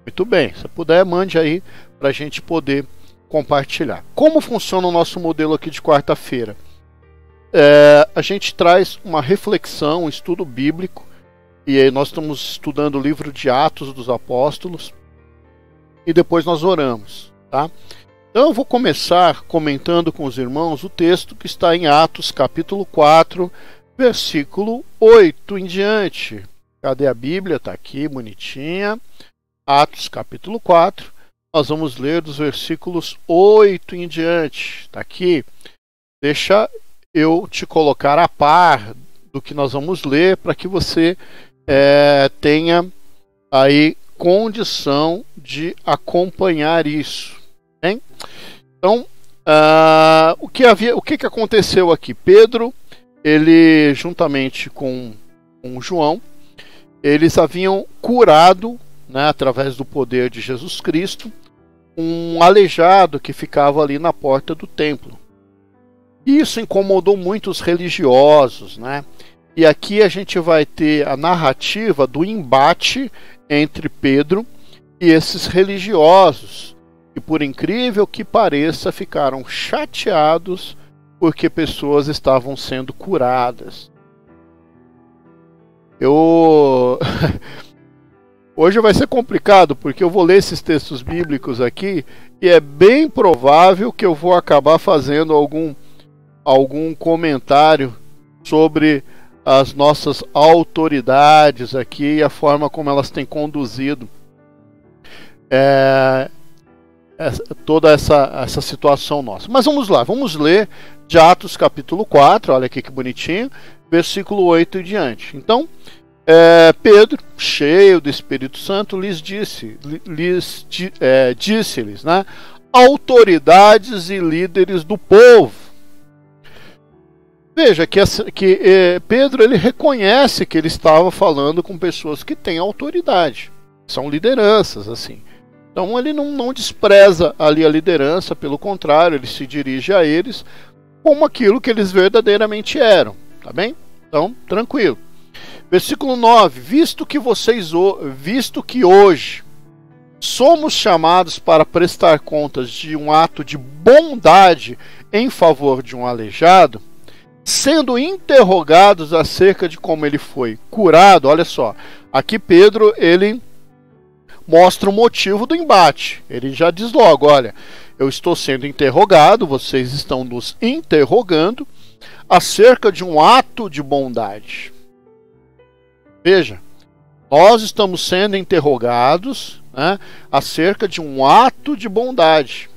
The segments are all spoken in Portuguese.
Muito bem, se puder, mande aí para a gente poder compartilhar. Como funciona o nosso modelo aqui de quarta-feira? A gente traz uma reflexão, um estudo bíblico, e aí nós estamos estudando o livro de Atos dos Apóstolos, e depois nós oramos, tá? Então eu vou começar comentando com os irmãos o texto que está em Atos capítulo 4, versículo 8 em diante. Cadê a Bíblia? Está aqui, bonitinha. Atos capítulo 4, nós vamos ler dos versículos 8 em diante. Está aqui. Deixa eu te colocar a par do que nós vamos ler para que você tenha aí condição de acompanhar isso. Hein? Então, o que aconteceu aqui? Pedro, ele juntamente com João, eles haviam curado, né, através do poder de Jesus Cristo, um aleijado que ficava ali na porta do templo. Isso incomodou muito os religiosos, né? E aqui a gente vai ter a narrativa do embate entre Pedro e esses religiosos, que, por incrível que pareça, ficaram chateados porque pessoas estavam sendo curadas. Hoje vai ser complicado, porque eu vou ler esses textos bíblicos aqui e é bem provável que eu vou acabar fazendo algum comentário sobre as nossas autoridades aqui e a forma como elas têm conduzido toda essa situação nossa. Mas vamos lá, vamos ler de Atos capítulo 4, olha aqui que bonitinho, versículo 8 e diante. Então, Pedro, cheio do Espírito Santo, disse-lhes, né, autoridades e líderes do povo. Veja que Pedro, ele reconhece que ele estava falando com pessoas que têm autoridade, são lideranças, assim. Então ele não despreza ali a liderança, pelo contrário, ele se dirige a eles como aquilo que eles verdadeiramente eram, tá bem? Então, tranquilo. Versículo 9: visto que hoje somos chamados para prestar contas de um ato de bondade em favor de um aleijado, sendo interrogados acerca de como ele foi curado. Olha só, aqui Pedro, ele mostra o motivo do embate. Ele já diz logo, olha, eu estou sendo interrogado, vocês estão nos interrogando acerca de um ato de bondade. Veja, nós estamos sendo interrogados, né, acerca de um ato de bondade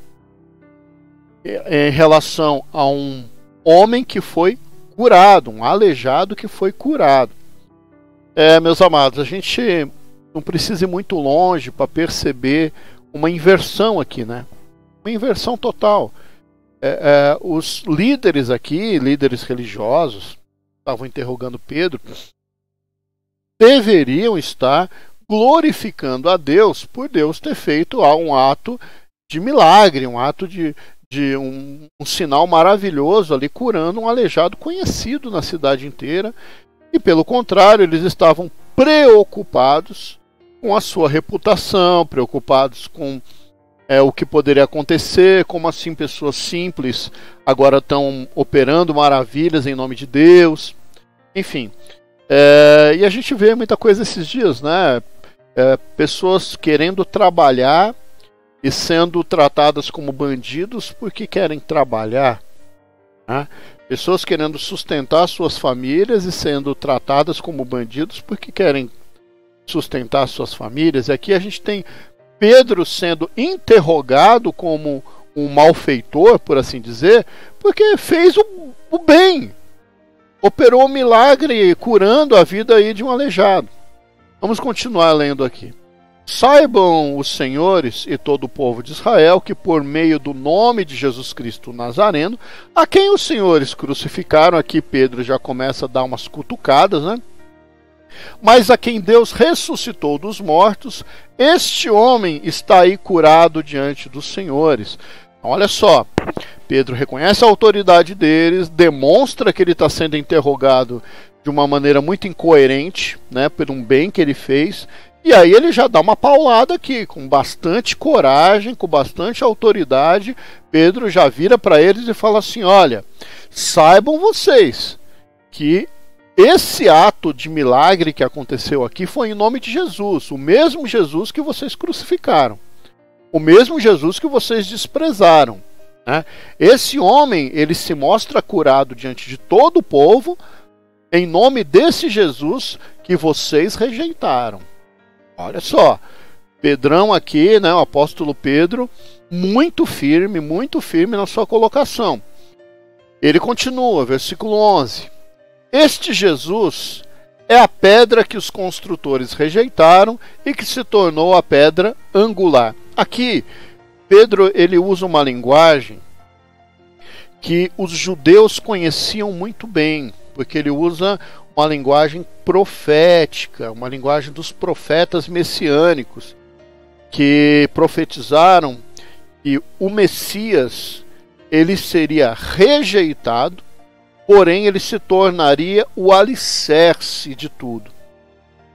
em relação a um homem que foi curado, um aleijado que foi curado. Meus amados, a gente não precisa ir muito longe para perceber uma inversão aqui, né? Uma inversão total. Os líderes aqui, líderes religiosos, estavam interrogando Pedro, deveriam estar glorificando a Deus por Deus ter feito um ato de milagre, um ato de um sinal maravilhoso ali, curando um aleijado conhecido na cidade inteira. E pelo contrário, eles estavam preocupados com a sua reputação, preocupados com o que poderia acontecer, como assim pessoas simples agora estão operando maravilhas em nome de Deus. Enfim, e a gente vê muita coisa esses dias, né? Pessoas querendo trabalhar e sendo tratadas como bandidos porque querem trabalhar, né? Pessoas querendo sustentar suas famílias e sendo tratadas como bandidos porque querem sustentar suas famílias. E aqui a gente tem Pedro sendo interrogado como um malfeitor, por assim dizer, porque fez o bem, operou um milagre curando a vida aí de um aleijado. Vamos continuar lendo aqui. Saibam os senhores e todo o povo de Israel que por meio do nome de Jesus Cristo Nazareno, a quem os senhores crucificaram, aqui Pedro já começa a dar umas cutucadas, né? Mas a quem Deus ressuscitou dos mortos, este homem está aí curado diante dos senhores. Então, olha só, Pedro reconhece a autoridade deles, demonstra que ele está sendo interrogado de uma maneira muito incoerente, né, por um bem que ele fez, E aí ele já dá uma paulada aqui, com bastante coragem, com bastante autoridade. Pedro já vira para eles e fala assim: olha, saibam vocês que esse ato de milagre que aconteceu aqui foi em nome de Jesus, o mesmo Jesus que vocês crucificaram, o mesmo Jesus que vocês desprezaram, né? Esse homem, ele se mostra curado diante de todo o povo, em nome desse Jesus que vocês rejeitaram. Olha só, Pedrão aqui, né, o apóstolo Pedro, muito firme na sua colocação. Ele continua, versículo 11. Este Jesus é a pedra que os construtores rejeitaram e que se tornou a pedra angular. Aqui, Pedro ele usa uma linguagem que os judeus conheciam muito bem, porque ele usa uma linguagem profética, uma linguagem dos profetas messiânicos, que profetizaram que o Messias ele seria rejeitado, porém ele se tornaria o alicerce de tudo.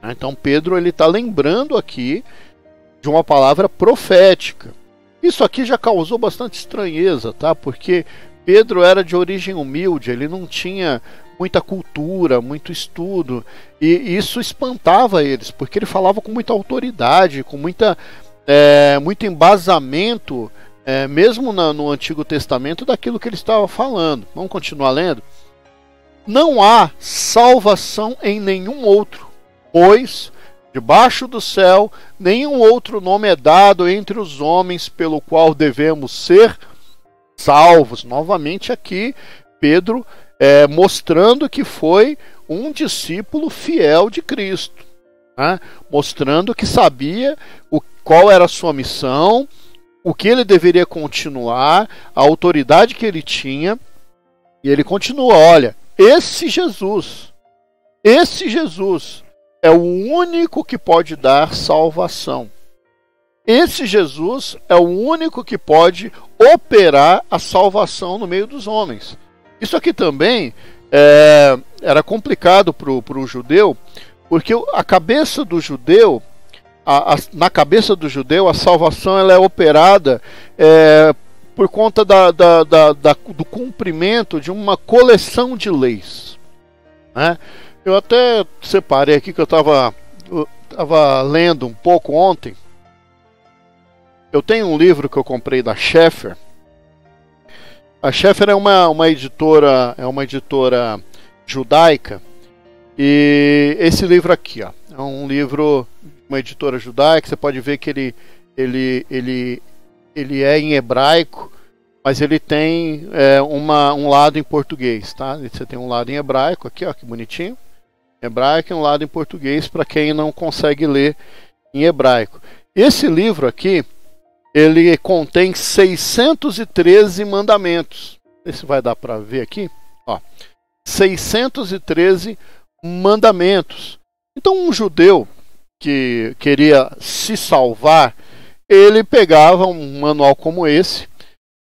Então Pedro ele está lembrando aqui de uma palavra profética. Isso aqui já causou bastante estranheza, tá? Porque Pedro era de origem humilde, ele não tinha muita cultura, muito estudo, e isso espantava eles, porque ele falava com muita autoridade, com muito embasamento, mesmo no Antigo Testamento, daquilo que ele estava falando. Vamos continuar lendo? Não há salvação em nenhum outro, pois debaixo do céu nenhum outro nome é dado entre os homens pelo qual devemos ser salvos. Novamente aqui Pedro mostrando que foi um discípulo fiel de Cristo, né? Mostrando que sabia qual era a sua missão, o que ele deveria continuar, a autoridade que ele tinha. E ele continua: olha, esse Jesus é o único que pode dar salvação. Esse Jesus é o único que pode operar a salvação no meio dos homens. Isso aqui também era complicado para o judeu, porque a cabeça do judeu, na cabeça do judeu, a salvação ela é operada por conta do cumprimento de uma coleção de leis, né? Eu até separei aqui que eu estava lendo um pouco ontem. Eu tenho um livro que eu comprei da Schaeffer. A Schaeffer é uma editora judaica, e esse livro aqui, ó, é um livro de uma editora judaica. Você pode ver que ele é em hebraico, mas ele tem um lado em português, tá? Você tem um lado em hebraico aqui, ó, que bonitinho, hebraico, e um lado em português para quem não consegue ler em hebraico. Esse livro aqui, ele contém 613 mandamentos. Esse vai dar para ver aqui, ó, 613 mandamentos. Então um judeu que queria se salvar, ele pegava um manual como esse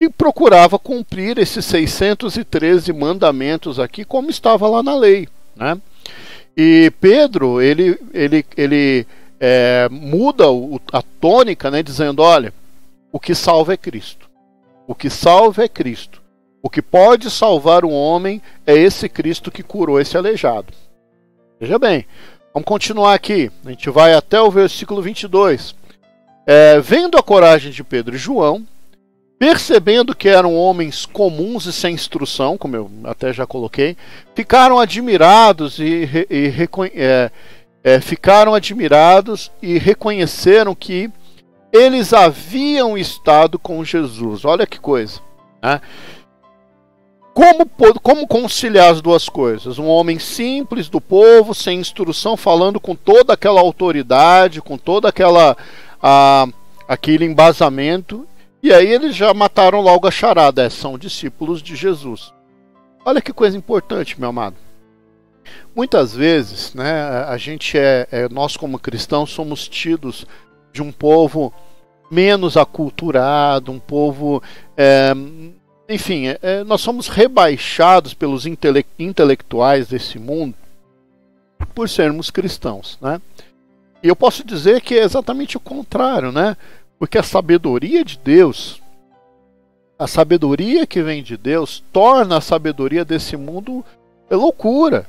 e procurava cumprir esses 613 mandamentos aqui, como estava lá na lei, né? E Pedro, ele muda a tônica, né, dizendo: olha, o que salva é Cristo. O que salva é Cristo. O que pode salvar o homem é esse Cristo que curou esse aleijado. Veja bem, vamos continuar aqui. A gente vai até o versículo 22. Vendo a coragem de Pedro e João, percebendo que eram homens comuns e sem instrução, como eu até já coloquei, ficaram admirados e reconheceram que eles haviam estado com Jesus. Olha que coisa, né? Como conciliar as duas coisas? Um homem simples do povo, sem instrução, falando com toda aquela autoridade, com toda aquele embasamento. E aí eles já mataram logo a charada. São discípulos de Jesus. Olha que coisa importante, meu amado. Muitas vezes, né, nós como cristãos somos tidos de um povo menos aculturado, um povo, enfim, nós somos rebaixados pelos intelectuais desse mundo por sermos cristãos, né? E eu posso dizer que é exatamente o contrário, né? Porque a sabedoria de Deus, a sabedoria que vem de Deus, torna a sabedoria desse mundo loucura.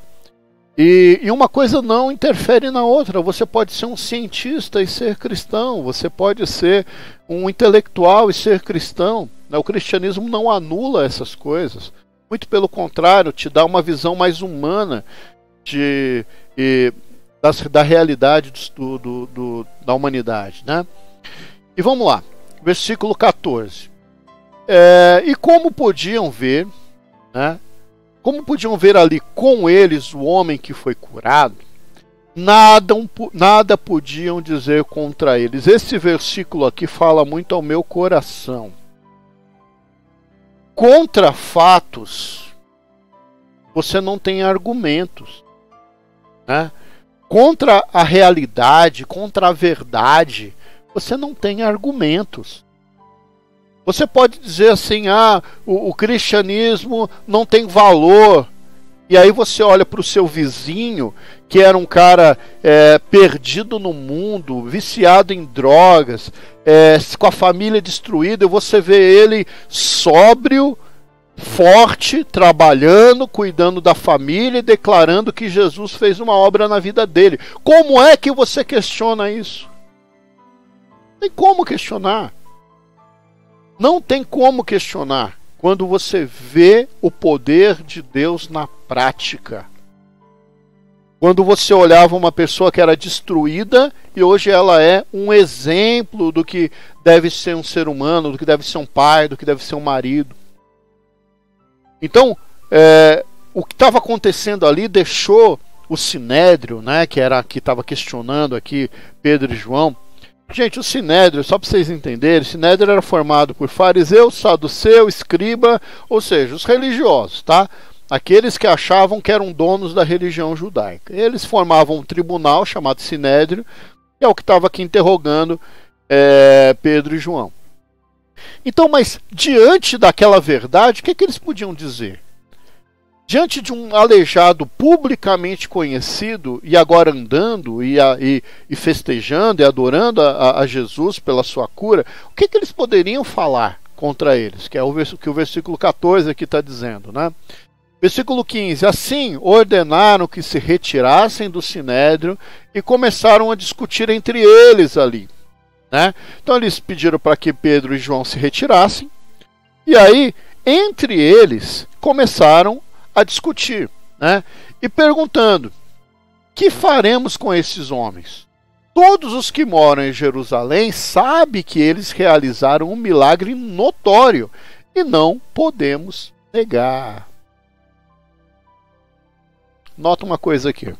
E uma coisa não interfere na outra. Você pode ser um cientista e ser cristão. Você pode ser um intelectual e ser cristão. O cristianismo não anula essas coisas. Muito pelo contrário, te dá uma visão mais humana da realidade da humanidade, né? E vamos lá, versículo 14. E como podiam ver, né? Como podiam ver ali com eles o homem que foi curado, nada podiam dizer contra eles. Esse versículo aqui fala muito ao meu coração. Contra fatos, você não tem argumentos, né? Contra a realidade, contra a verdade, você não tem argumentos. Você pode dizer assim, o cristianismo não tem valor. E aí você olha para o seu vizinho, que era um cara perdido no mundo, viciado em drogas, com a família destruída, e você vê ele sóbrio, forte, trabalhando, cuidando da família e declarando que Jesus fez uma obra na vida dele. Como é que você questiona isso? Não tem como questionar. Não tem como questionar quando você vê o poder de Deus na prática. Quando você olhava uma pessoa que era destruída e hoje ela é um exemplo do que deve ser um ser humano, do que deve ser um pai, do que deve ser um marido. Então, o que estava acontecendo ali deixou o Sinédrio, né, que estava questionando aqui Pedro e João. Gente, o Sinédrio, só para vocês entenderem, o Sinédrio era formado por fariseu, saduceu, escriba, ou seja, os religiosos, tá? Aqueles que achavam que eram donos da religião judaica. Eles formavam um tribunal chamado Sinédrio, que é o que estava aqui interrogando Pedro e João. Então, mas diante daquela verdade, o que eles podiam dizer? Diante de um aleijado publicamente conhecido e agora andando e festejando e adorando a Jesus pela sua cura, o que eles poderiam falar contra eles? Que é o que o versículo 14 aqui está dizendo, né? Versículo 15. Assim ordenaram que se retirassem do Sinédrio e começaram a discutir entre eles ali, né? Então eles pediram para que Pedro e João se retirassem. E aí, entre eles, começaram a discutir, né? E perguntando: que faremos com esses homens? Todos os que moram em Jerusalém sabem que eles realizaram um milagre notório e não podemos negar. Nota uma coisa aqui.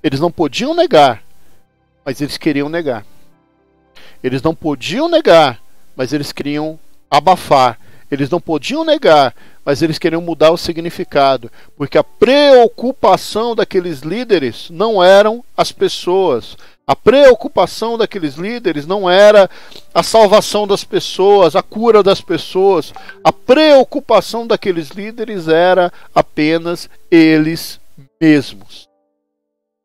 Eles não podiam negar, mas eles queriam negar. Eles não podiam negar, mas eles queriam abafar. Eles não podiam negar, mas eles queriam mudar o significado, porque a preocupação daqueles líderes não eram as pessoas. A preocupação daqueles líderes não era a salvação das pessoas, a cura das pessoas. A preocupação daqueles líderes era apenas eles mesmos.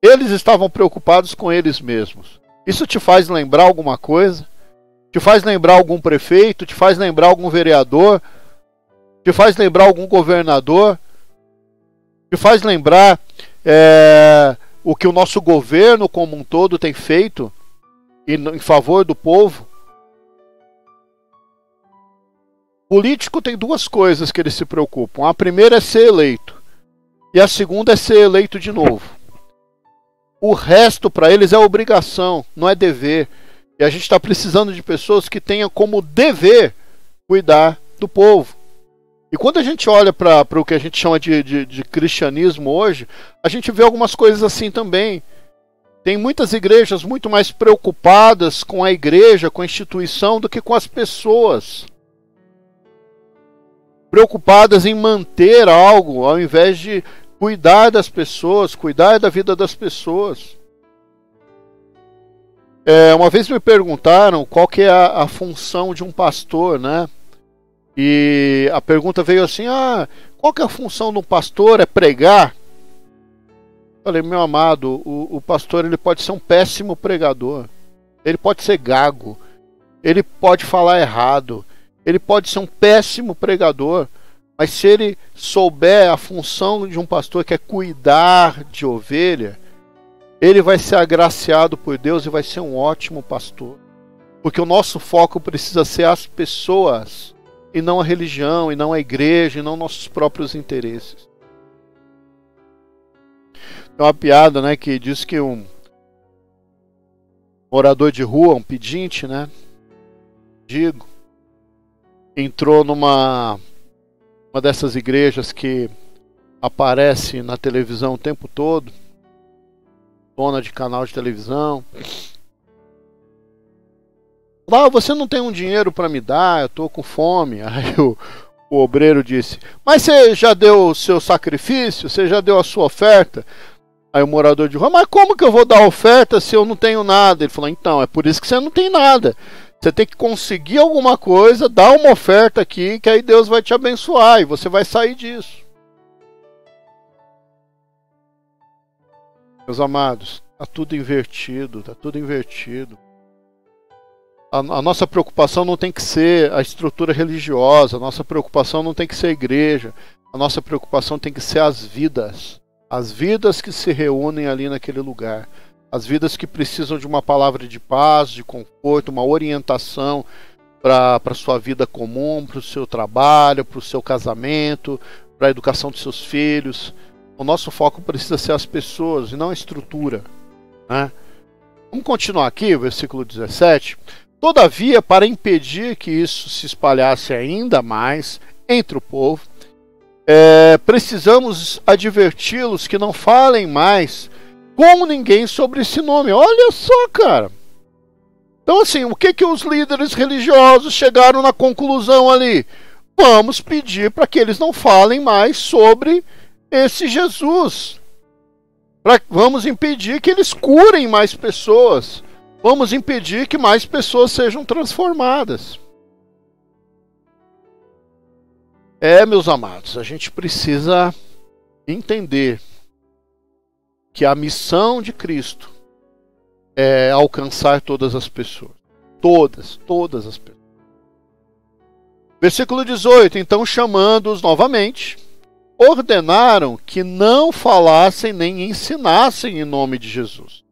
Eles estavam preocupados com eles mesmos. Isso te faz lembrar alguma coisa? Te faz lembrar algum prefeito? Te faz lembrar algum vereador? Te faz lembrar algum governador? Te faz lembrar o que o nosso governo como um todo tem feito em favor do povo? Político tem duas coisas que eles se preocupam. A primeira é ser eleito. E a segunda é ser eleito de novo. O resto para eles é obrigação, não é dever. E a gente está precisando de pessoas que tenham como dever cuidar do povo. E quando a gente olha para o que a gente chama de cristianismo hoje, a gente vê algumas coisas assim também. Tem muitas igrejas muito mais preocupadas com a igreja, com a instituição, do que com as pessoas. Preocupadas em manter algo, ao invés de cuidar das pessoas, cuidar da vida das pessoas. Uma vez me perguntaram qual que é a função de um pastor, né? E a pergunta veio assim: qual que é a função de um pastor? É pregar? Falei, meu amado, o pastor ele pode ser um péssimo pregador, ele pode ser gago, ele pode falar errado, ele pode ser um péssimo pregador, mas se ele souber a função de um pastor, que é cuidar de ovelha, ele vai ser agraciado por Deus e vai ser um ótimo pastor. Porque o nosso foco precisa ser as pessoas, e não a religião, e não a igreja, e não nossos próprios interesses. Tem uma piada, né, que diz que um morador de rua, um pedinte, né, digo, entrou numa dessas igrejas que aparece na televisão o tempo todo, dona de canal de televisão. Lá, você não tem um dinheiro para me dar, eu tô com fome. Aí o obreiro disse, mas você já deu o seu sacrifício? Você já deu a sua oferta? Aí o morador de rua, mas como que eu vou dar oferta se eu não tenho nada? Ele falou, então, é por isso que você não tem nada. Você tem que conseguir alguma coisa, dar uma oferta aqui, que aí Deus vai te abençoar e você vai sair disso. Meus amados, está tudo invertido, está tudo invertido. A nossa preocupação não tem que ser a estrutura religiosa, a nossa preocupação não tem que ser a igreja, a nossa preocupação tem que ser as vidas que se reúnem ali naquele lugar, as vidas que precisam de uma palavra de paz, de conforto, uma orientação para a sua vida comum, para o seu trabalho, para o seu casamento, para a educação dos seus filhos. O nosso foco precisa ser as pessoas e não a estrutura, né? Vamos continuar aqui, versículo 17. Todavia, para impedir que isso se espalhasse ainda mais entre o povo, precisamos adverti-los que não falem mais com ninguém sobre esse nome. Olha só, cara. Então, assim, o que os líderes religiosos chegaram na conclusão ali? Vamos pedir para que eles não falem mais sobre esse Jesus. Vamos impedir que eles curem mais pessoas. Vamos impedir que mais pessoas sejam transformadas. Meus amados, a gente precisa entender que a missão de Cristo é alcançar todas as pessoas. Todas as pessoas. Versículo 18. Então, chamando-os novamente, ordenaram que não falassem nem ensinassem em nome de Jesus.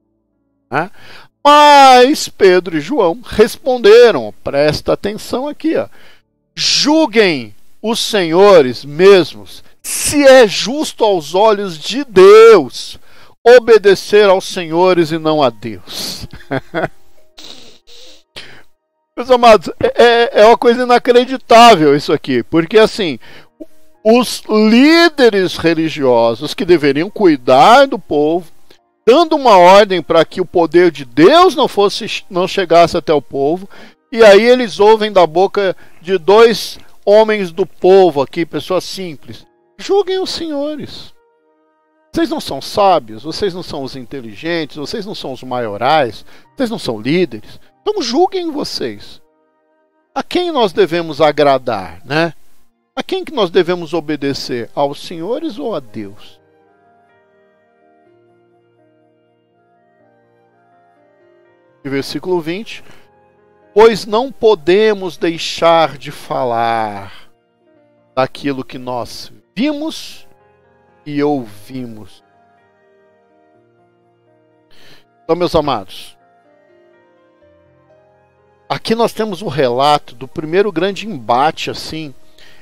Mas Pedro e João responderam, presta atenção aqui, julguem os senhores mesmos, se é justo aos olhos de Deus obedecer aos senhores e não a Deus. Meus amados, é uma coisa inacreditável isso aqui, porque assim, os líderes religiosos que deveriam cuidar do povo, dando uma ordem para que o poder de Deus não chegasse até o povo, e aí eles ouvem da boca de dois homens do povo aqui, pessoas simples, julguem os senhores. Vocês não são sábios, vocês não são os inteligentes, vocês não são os maiorais, vocês não são líderes, então julguem vocês. A quem nós devemos agradar, né? A quem que nós devemos obedecer? Aos senhores ou a Deus? Versículo 20. Pois não podemos deixar de falar daquilo que nós vimos e ouvimos. Então, meus amados, aqui nós temos um relato do primeiro grande embate assim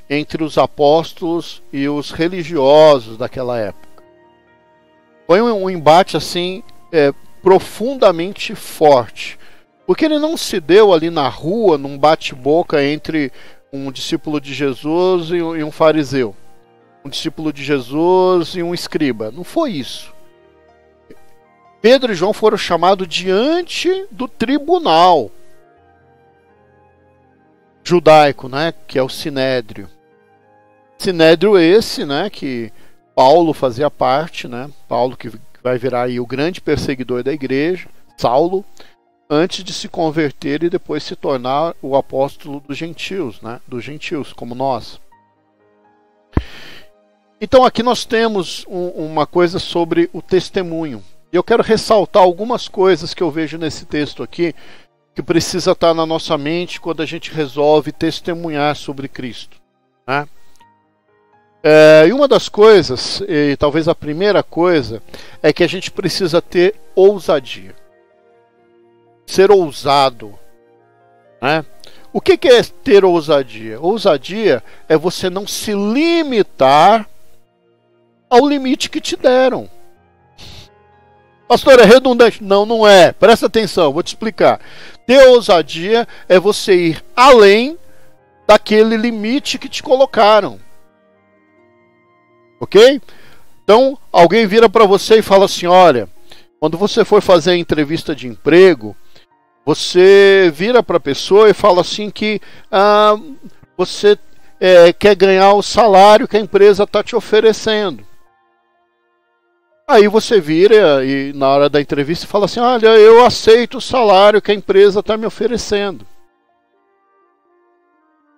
entre os apóstolos e os religiosos daquela época. Foi um embate assim profundamente forte, porque ele não se deu ali na rua, num bate-boca entre um discípulo de Jesus e um fariseu, um discípulo de Jesus e um escriba. Não foi isso. Pedro e João foram chamados diante do tribunal judaico, né, que é o Sinédrio. Sinédrio esse, né, que Paulo fazia parte, né, Paulo que vai virar aí o grande perseguidor da igreja, Saulo, antes de se converter e depois se tornar o apóstolo dos gentios, né, dos gentios, como nós. Então aqui nós temos uma coisa sobre o testemunho. E eu quero ressaltar algumas coisas que eu vejo nesse texto aqui, que precisa estar na nossa mente quando a gente resolve testemunhar sobre Cristo, né? E uma das coisas, e talvez a primeira coisa, é que a gente precisa ter ousadia. Ser ousado, né? O que é ter ousadia? Ousadia é você não se limitar ao limite que te deram. Pastor, é redundante? Não, não é. Presta atenção, vou te explicar. Ter ousadia é você ir além daquele limite que te colocaram. Ok? Então, alguém vira para você e fala assim, olha, quando você for fazer a entrevista de emprego, você vira para a pessoa e fala assim que você quer ganhar o salário que a empresa está te oferecendo. Aí você vira e na hora da entrevista fala assim, olha, eu aceito o salário que a empresa está me oferecendo.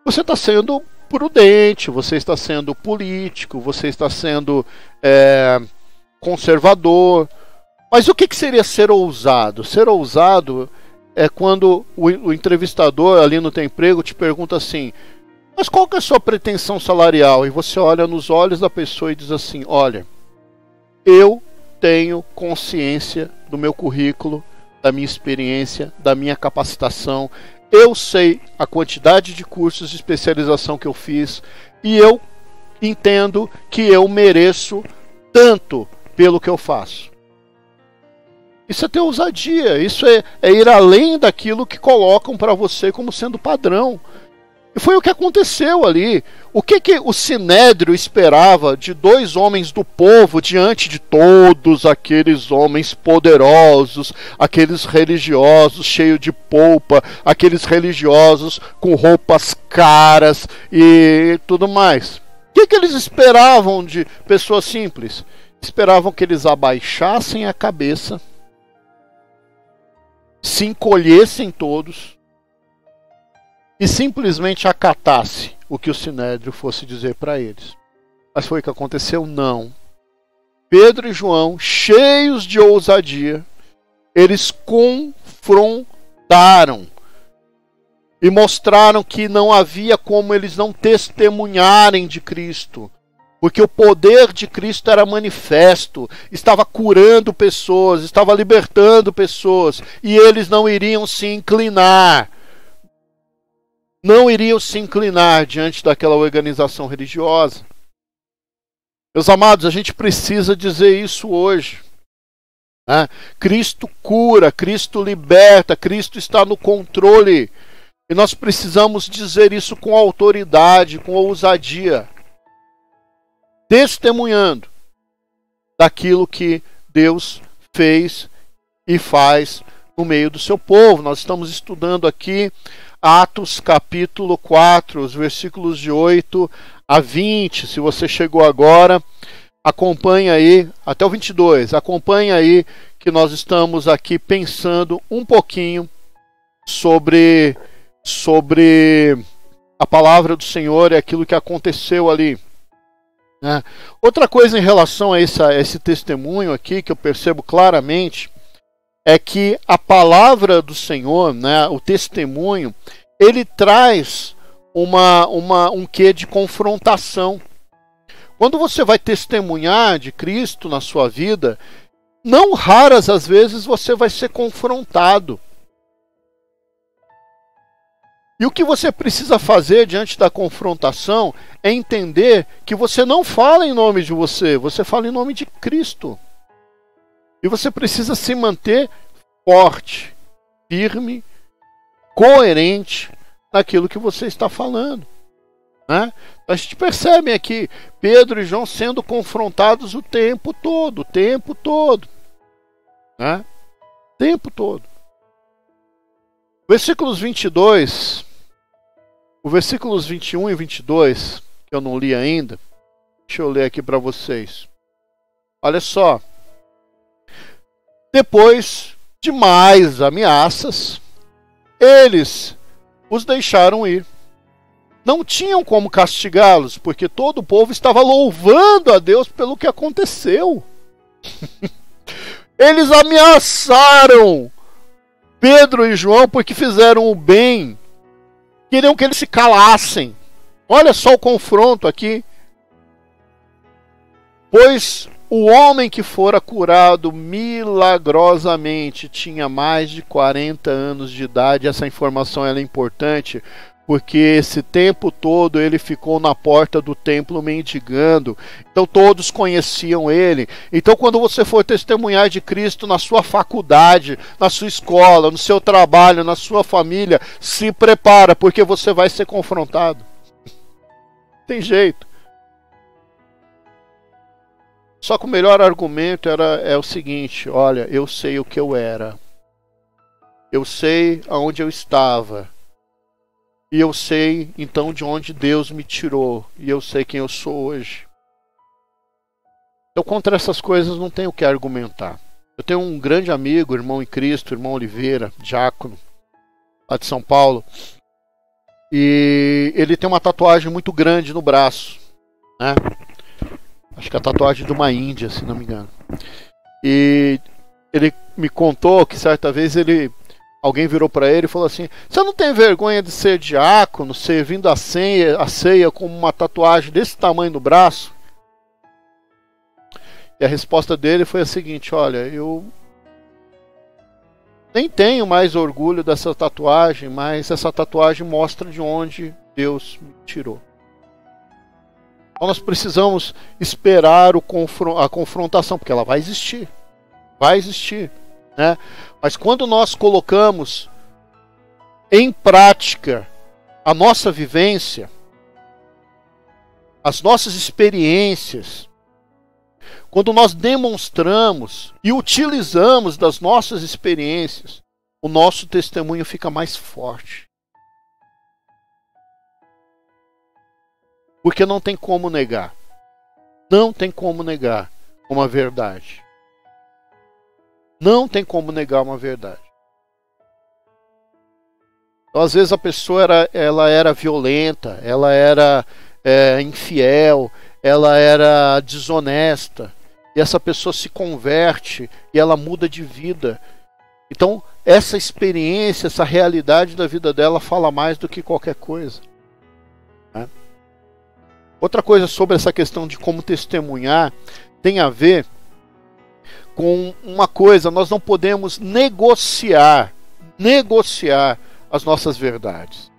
Você está sendo prudente, você está sendo político, você está sendo conservador. Mas o que seria ser ousado? Ser ousado é quando o entrevistador ali no teu emprego te pergunta assim, mas qual que é a sua pretensão salarial? E você olha nos olhos da pessoa e diz assim, olha, eu tenho consciência do meu currículo, da minha experiência, da minha capacitação. Eu sei a quantidade de cursos de especialização que eu fiz e eu entendo que eu mereço tanto pelo que eu faço. Isso é ter ousadia, isso é ir além daquilo que colocam para você como sendo padrão. E foi o que aconteceu ali. O que o Sinédrio esperava de dois homens do povo diante de todos aqueles homens poderosos, aqueles religiosos cheios de polpa, aqueles religiosos com roupas caras e tudo mais? O que eles esperavam de pessoas simples? Esperavam que eles abaixassem a cabeça, se encolhessem todos e simplesmente acatasse o que o Sinédrio fosse dizer para eles. Mas foi o que aconteceu? Não. Pedro e João, cheios de ousadia, eles confrontaram e mostraram que não havia como eles não testemunharem de Cristo, porque o poder de Cristo era manifesto, estava curando pessoas, estava libertando pessoas, e eles não iriam se inclinar. Não iriam se inclinar diante daquela organização religiosa. Meus amados, a gente precisa dizer isso hoje, né? Cristo cura, Cristo liberta, Cristo está no controle. E nós precisamos dizer isso com autoridade, com ousadia, testemunhando daquilo que Deus fez e faz no meio do seu povo. Nós estamos estudando aqui Atos capítulo 4, os versículos de 8 a 20. Se você chegou agora, acompanha aí, até o 22, acompanha aí que nós estamos aqui pensando um pouquinho sobre a palavra do Senhor e aquilo que aconteceu ali. Outra coisa em relação a esse testemunho aqui, que eu percebo claramente, é que a palavra do Senhor, né, o testemunho, ele traz um quê de confrontação. Quando você vai testemunhar de Cristo na sua vida, não raras as vezes você vai ser confrontado. E o que você precisa fazer diante da confrontação é entender que você não fala em nome de você, você fala em nome de Cristo. E você precisa se manter forte, firme, coerente naquilo que você está falando, né? A gente percebe aqui Pedro e João sendo confrontados o tempo todo, né? O tempo todo. Versículos 22, os versículos 21 e 22, que eu não li ainda, deixa eu ler aqui para vocês. Olha só. Depois de mais ameaças, eles os deixaram ir. Não tinham como castigá-los, porque todo o povo estava louvando a Deus pelo que aconteceu. Eles ameaçaram Pedro e João porque fizeram o bem. Queriam que eles se calassem. Olha só o confronto aqui. Pois o homem que fora curado milagrosamente tinha mais de 40 anos de idade. Essa informação é importante, porque esse tempo todo ele ficou na porta do templo mendigando. Então todos conheciam ele. Então quando você for testemunhar de Cristo na sua faculdade, na sua escola, no seu trabalho, na sua família, se prepara, porque você vai ser confrontado. Tem jeito. Só que o melhor argumento é o seguinte: olha, eu sei o que eu era. Eu sei aonde eu estava. E eu sei, então, de onde Deus me tirou. E eu sei quem eu sou hoje. Eu contra essas coisas não tenho o que argumentar. Eu tenho um grande amigo, irmão em Cristo, irmão Oliveira, diácono, lá de São Paulo. E ele tem uma tatuagem muito grande no braço, né? Acho que é a tatuagem de uma Índia, se não me engano. E ele me contou que certa vez alguém virou para ele e falou assim: você não tem vergonha de ser diácono, servindo a ceia com uma tatuagem desse tamanho no braço? E a resposta dele foi a seguinte: olha, eu nem tenho mais orgulho dessa tatuagem, mas essa tatuagem mostra de onde Deus me tirou. Então nós precisamos esperar a confrontação, porque ela vai existir. Vai existir, né? Mas quando nós colocamos em prática a nossa vivência, as nossas experiências, quando nós demonstramos e utilizamos das nossas experiências, o nosso testemunho fica mais forte. Porque não tem como negar. Não tem como negar uma verdade. Não tem como negar uma verdade. Então, às vezes a pessoa ela era violenta, ela era infiel, ela era desonesta. E essa pessoa se converte e ela muda de vida. Então, essa experiência, essa realidade da vida dela fala mais do que qualquer coisa. Né? Outra coisa sobre essa questão de como testemunhar tem a ver com uma coisa: nós não podemos negociar as nossas verdades.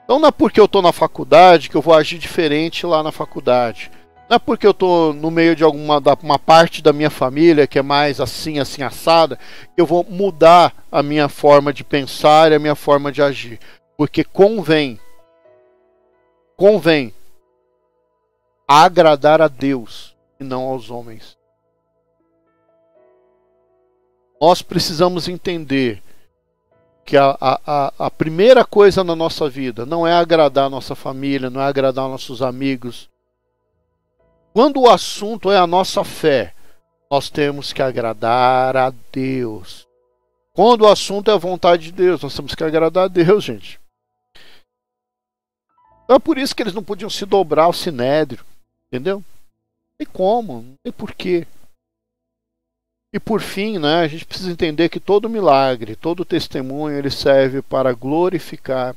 Então não é porque eu estou na faculdade que eu vou agir diferente lá na faculdade. Não é porque eu estou no meio de uma parte da minha família que é mais assim assada, que eu vou mudar a minha forma de pensar e a minha forma de agir. Porque convém agradar a Deus e não aos homens. Nós precisamos entender que a primeira coisa na nossa vida não é agradar a nossa família, não é agradar nossos amigos. Quando o assunto é a nossa fé, nós temos que agradar a Deus. Quando o assunto é a vontade de Deus, nós temos que agradar a Deus, gente. Então é por isso que eles não podiam se dobrar ao sinédrio, entendeu? Não tem como, não tem porquê. E por fim, né, a gente precisa entender que todo milagre, todo testemunho, ele serve para glorificar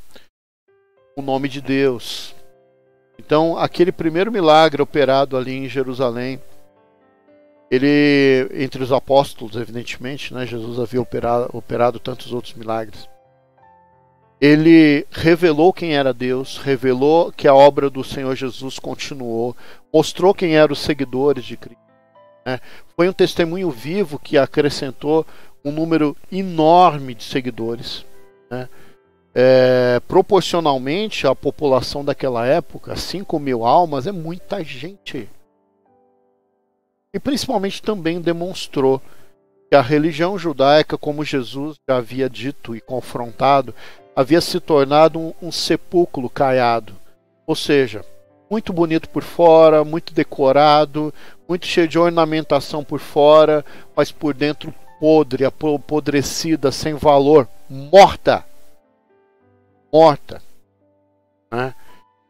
o nome de Deus. Então, aquele primeiro milagre operado ali em Jerusalém, ele, entre os apóstolos, evidentemente, né, Jesus havia operado tantos outros milagres. Ele revelou quem era Deus, revelou que a obra do Senhor Jesus continuou, mostrou quem eram os seguidores de Cristo. Foi um testemunho vivo que acrescentou um número enorme de seguidores. Proporcionalmente à população daquela época, 5.000 almas é muita gente. E principalmente também demonstrou que a religião judaica, como Jesus já havia dito e confrontado, havia se tornado um sepulcro caiado. Ou seja, muito bonito por fora, muito decorado, muito cheio de ornamentação por fora, mas por dentro podre, apodrecida, sem valor, morta. né?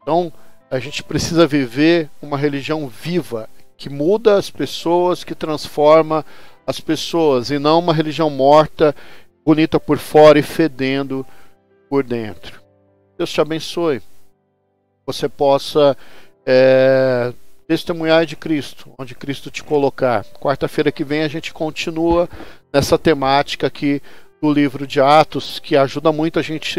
Então a gente precisa viver uma religião viva, que muda as pessoas, que transforma as pessoas, e não uma religião morta, bonita por fora e fedendo por dentro. Deus te abençoe. Você possa testemunhar de Cristo, onde Cristo te colocar. Quarta-feira que vem a gente continua nessa temática aqui do livro de Atos, que ajuda muito a gente